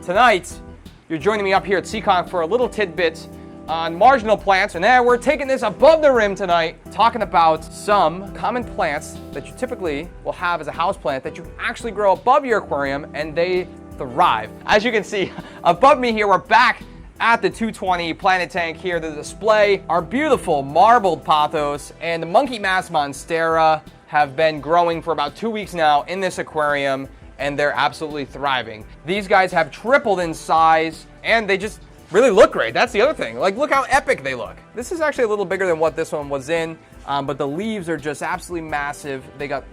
Tonight, you're joining me up here at Seekonk for a little tidbit on marginal plants, and we're taking this above the rim tonight, talking about some common plants that you typically will have as a houseplant that you can actually grow above your aquarium, and they thrive. As you can see above me here, we're back at the 220 Planet Tank here to display our beautiful marbled pothos, and the monkey mask monstera have been growing for about 2 weeks now in this aquarium, and they're absolutely thriving. These guys have tripled in size, and they just really look great. That's the other thing. Like, look how epic they look. This is actually a little bigger than what this one was in, but the leaves are just absolutely massive. They got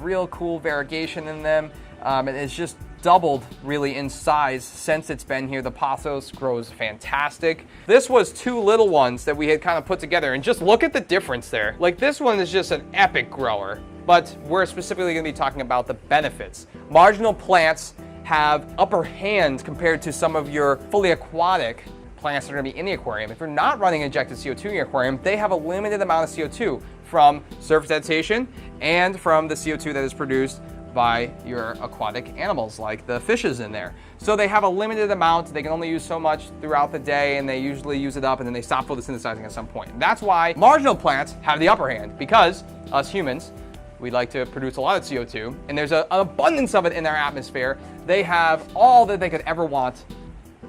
real cool variegation in them, and it's just doubled really in size since it's been here. The pothos grows fantastic. This was two little ones that we had kind of put together, and just look at the difference there. Like, this one is just an epic grower, but we're specifically going to be talking about the benefits. Marginal plants have upper hand compared to some of your fully aquatic plants that are going to be in the aquarium. If you're not running injected CO2 in your aquarium, they have a limited amount of CO2 from surface vegetation and from the CO2 that is produced by your aquatic animals, like the fishes in there. So they have a limited amount. They can only use so much throughout the day, and they usually use it up, and then they stop photosynthesizing at some point. And that's why marginal plants have the upper hand, because us humans, we like to produce a lot of CO2, and there's an abundance of it in our atmosphere. They have all that they could ever want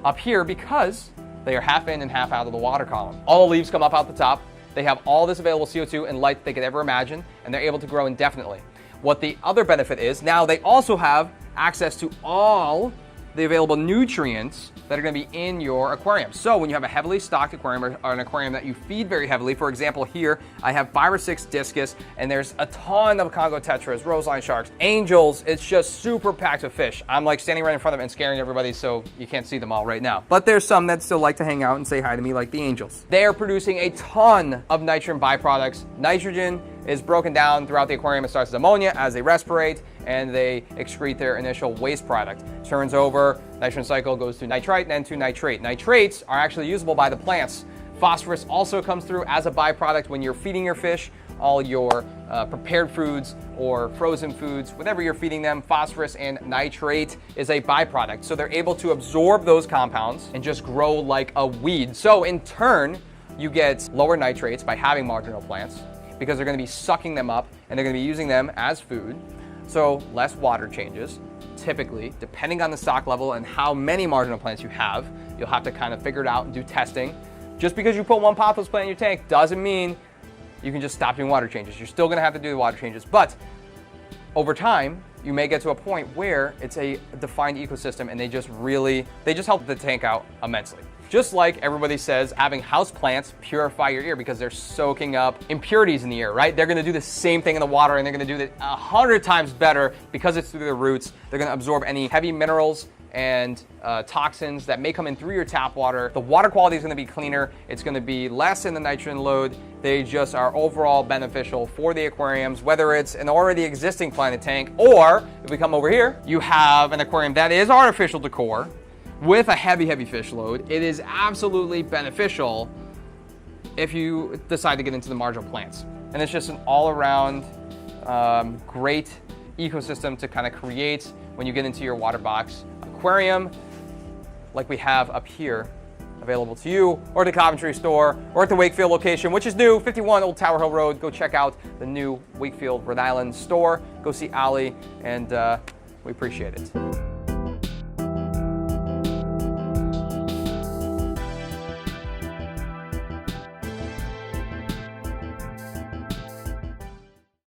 up here because they are half in and half out of the water column. All the leaves come up out the top. They have all this available CO2 and light they could ever imagine, and they're able to grow indefinitely. What the other benefit is, now they also have access to all the available nutrients that are going to be in your aquarium. So when you have a heavily stocked aquarium or an aquarium that you feed very heavily, for example, here I have 5 or 6 discus, and there's a ton of Congo tetras, roseline sharks, angels. It's just super packed with fish. I'm like standing right in front of it and scaring everybody, so you can't see them all right now. But there's some that still like to hang out and say hi to me, like the angels. They are producing a ton of nitrogen byproducts. Nitrogen is broken down throughout the aquarium. It starts as ammonia as they respirate, and they excrete their initial waste product. Turns over, nitrogen cycle goes to nitrite and then to nitrate. Nitrates are actually usable by the plants. Phosphorus also comes through as a byproduct when you're feeding your fish. All your prepared foods or frozen foods, whatever you're feeding them, phosphorus and nitrate is a byproduct. So they're able to absorb those compounds and just grow like a weed. So in turn, you get lower nitrates by having marginal plants, because they're going to be sucking them up and they're going to be using them as food. So less water changes. Typically, depending on the stock level and how many marginal plants you have, you'll have to kind of figure it out and do testing. Just because you put one pothos plant in your tank doesn't mean you can just stop doing water changes. You're still going to have to do the water changes, but over time, you may get to a point where it's a defined ecosystem, and they just help the tank out immensely. Just like everybody says, having house plants purify your air because they're soaking up impurities in the air, right? They're going to do the same thing in the water, and they're going to do it 100 times better because it's through their roots. They're going to absorb any heavy minerals and toxins that may come in through your tap water. The water quality is going to be cleaner. It's going to be less in the nitrogen load. They just are overall beneficial for the aquariums, whether it's an already existing Planet Tank, or if we come over here, you have an aquarium that is artificial decor with a heavy fish load. It is absolutely beneficial if you decide to get into the marginal plants. And it's just an all-around great ecosystem to kind of create when you get into your water box aquarium, like we have up here, available to you, or at the Coventry store, or at the Wakefield location, which is new, 51 Old Tower Hill Road. Go check out the new Wakefield, Rhode Island store. Go see Ali, and we appreciate it.